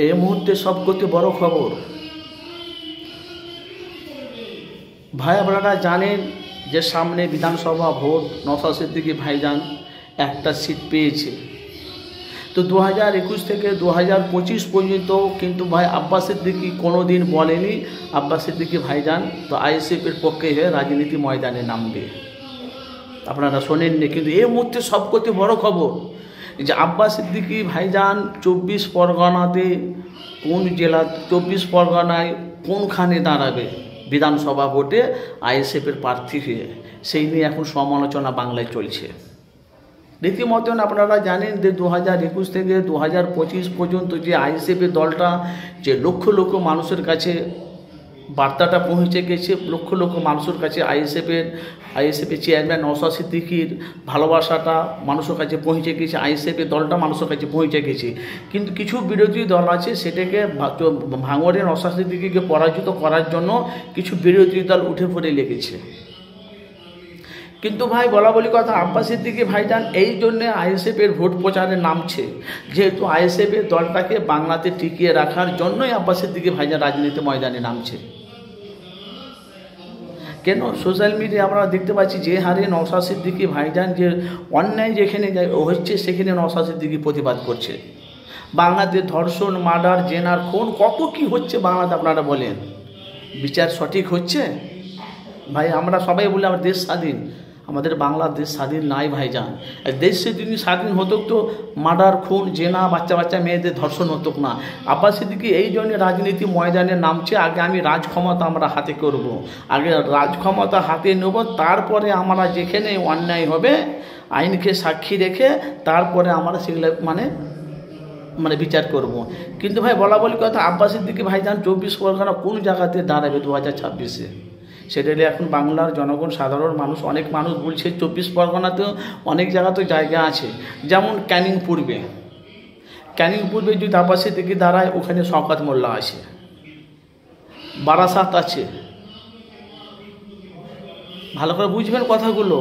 এই মুহূর্তে সবকথে বড় খবর ভাই, আপনারা জানেন যে সামনে বিধানসভা ভোট। নওশাদ সিদ্দিকী ভাইজান একটা সিট পেয়েছে। তো 2021 থেকে 2025 পর্যন্ত কিন্তু ভাই আব্বাস সিদ্দিকী কোনো দিন বলেনি আব্বাস সিদ্দিকী ভাইজান তো আইএসএফের পক্ষে হয়ে রাজনীতি ময়দানে নামবে। আপনারা শোনেননি, কিন্তু এই মুহূর্তে সবকথে বড় খবর যে আব্বাস সিদ্দিকী ভাইজান 24 পরগনাতে কোন জেলা, 24 পরগনায় কোনখানে দাঁড়াবে বিধানসভা ভোটে আইএসএফের প্রার্থী হয়ে, সেই নিয়ে এখন সমালোচনা বাংলায় চলছে রীতিমতন। আপনারা জানেন যে 2021 থেকে 2025 পর্যন্ত যে আইএসএফের দলটা লক্ষ লক্ষ মানুষের কাছে বার্তাটা পৌঁছে গেছে, লক্ষ লক্ষ মানুষের কাছে আইএসএফের চেয়ারম্যান নওশাদ সিদ্দিকীর ভালোবাসাটা মানুষের কাছে পৌঁছে গেছে, আইএসএফের দলটা মানুষের কাছে পৌঁছে গেছে। কিন্তু কিছু বিরোধী দল আছে সেটাকে ভাঙড়ে নওশাদ সিদ্দিকীকে পরাজিত করার জন্য কিছু বিরোধী দল উঠে পড়ে লেগেছে। কিন্তু ভাই বলা বলি কথা, আব্বাস সিদ্দিকী ভাইজান এই জন্যে আইএসএফের ভোট প্রচারে নামছে, যেহেতু আইএসএফের দলটাকে বাংলাতে টিকিয়ে রাখার জন্যই আব্বাস সিদ্দিকী ভাইজান রাজনীতি ময়দানে নামছে। কেন সোশ্যাল মিডিয়ায় আমরা দেখতে পাচ্ছি যে হারে নওশাদ সিদ্দিকী ভাইজান যে অন্যায় যেখানে হচ্ছে সেখানে নওশাদ সিদ্দিকী প্রতিবাদ করছে। বাংলাতে ধর্ষণ, মার্ডার, জেনার, খুন কত কি হচ্ছে বাংলাতে, আপনারা বলেন বিচার সঠিক হচ্ছে? ভাই আমরা সবাই বলি আমার দেশ স্বাধীন, আমাদের বাংলাদেশ স্বাধীন নাই ভাইজান। দেশ যদি স্বাধীন হতো তো মার্ডার, খুন, জেনা, বাচ্চা বাচ্চা মেয়েদের ধর্ষণ হতো না। আব্বাস সিদ্দিকী এই জন্য রাজনীতি ময়দানে নামছে, আগে আমি রাজক্ষমতা আমরা হাতে করব, আগে রাজক্ষমতা হাতে নেব, তারপরে আমরা যেখানে অন্যায় হবে আইনকে সাক্ষী রেখে তারপরে আমরা সেগুলো মানে বিচার করব। কিন্তু ভাই বলা বলি কথা, আব্বাস সিদ্দিকী ভাইজান 24 পরগনা কোন জায়গাতে দাঁড়াবে 2026-এ, সেটা এখন বাংলার জনগণ, সাধারণ মানুষ, অনেক মানুষ বলছে 24 পরগনাতেও অনেক জায়গাতেও জায়গা আছে, যেমন ক্যানিং পূর্বে যদি আব্বাস সিদ্দিকী দাঁড়ায় ওখানে শওকত মোল্লা আছে, বারাসাত আছে, ভালো করে বুঝবেন কথাগুলো,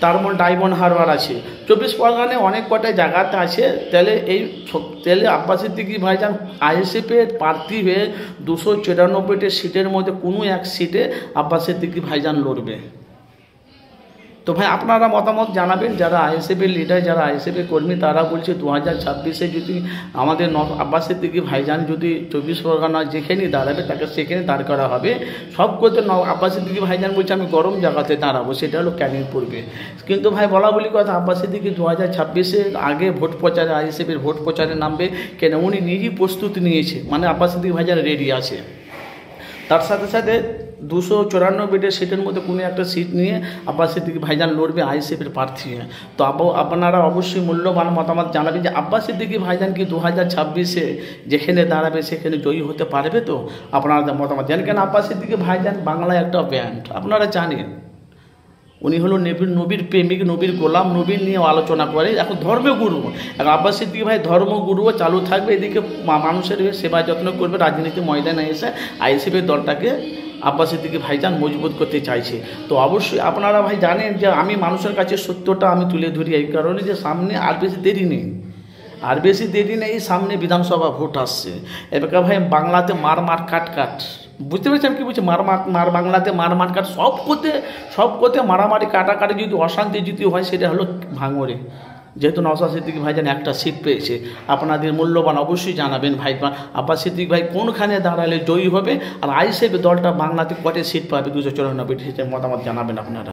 তারপর ডায়মন্ড হারবার আছে। 24 পরগনায় অনেক কটা জায়গাতে আছে। তাহলে আব্বাস সিদ্দিকী ভাইজান আইএসএফের প্রার্থী হয়ে 294টি সিটের মধ্যে কোনো এক সিটে আব্বাস সিদ্দিকী ভাইজান লড়বে। তো ভাই আপনারা মতামত জানাবেন, যারা আইএসএফের লিডার, যারা আইএসএফের কর্মী, তারা বলছে 2026-এ যদি আমাদের আব্বাস সিদ্দিকী ভাইজান যদি 24 পরগনা যেখানেই দাঁড়াবে তাকে সেখানে দাঁড় করা হবে। সব করতে আব্বাস সিদ্দিকী ভাইজান বলছে আমি গরম জায়গাতে দাঁড়াবো, সেটা হলো ক্যানিং পূর্বে। কিন্তু ভাই বলা বলি কথা, আব্বাস সিদ্দিকী 2026-এর আগে ভোট প্রচারে আইএসএফের ভোট প্রচারে নামবে, কেন উনি নিজেই প্রস্তুতি নিয়েছে, মানে আব্বাস সিদ্দিকী ভাইজান রেডি আছে। তার সাথে সাথে 294টি সিটের মধ্যে কোনো একটা সিট নিয়ে আব্বাস সিদ্দিকী ভাইজান লড়বে আইএসএফের প্রার্থী। তো আপনারা অবশ্যই মূল্যবান মতামত জানাবেন যে আব্বাস সিদ্দিকী ভাইজান কি 2026-এ যেখানে দাঁড়াবে সেখানে জয়ী হতে পারবে। তো আপনারা মতামত জানেন, কেন আব্বাস সিদ্দিকী ভাইজান বাংলায় একটা ব্যান্ড, আপনারা জানেন উনি হলো নবীর প্রেমিক, নবীর গোলাম, নবীর নিয়ে আলোচনা করে, এখন ধর্মগুরু। এখন আব্বাস সিদ্দিকী ভাই ধর্মগুরুও চালু থাকবে, এদিকে মানুষের সেবা যত্ন করবে, রাজনীতি ময়দানে এসে আইএসএফের দলটাকে আব্বাস সিদ্দিকী ভাইজান মজবুত করতে চাইছে। তো অবশ্যই আপনারা ভাই জানেন যে আমি মানুষের কাছে সত্যটা আমি তুলে ধরি এই কারণে যে সামনে আর বেশি দেরি নেই, সামনে বিধানসভা ভোট আসছে। এবার ভাই বাংলাতে মার কাট বুঝতে পেরেছেন কি বলছি, বাংলাতে মার কাট সব কোতে মারামারি কাটাকাটি যদি অশান্তি যদি হয় সেটা হলো ভাঙড়ে, যেহেতু নওশাদ সিদ্দিকী ভাইজান একটা সিট পেয়েছে। আপনাদের মূল্যবান অবশ্যই জানাবেন ভাই, আব্বাস সিদ্দিকী ভাই কোনখানে দাঁড়ালে জয়ী হবে, আর আইএসএফ দলটা বাংলাতে কটে সিট পাবে 294টি সিটের মতামত জানাবেন আপনারা।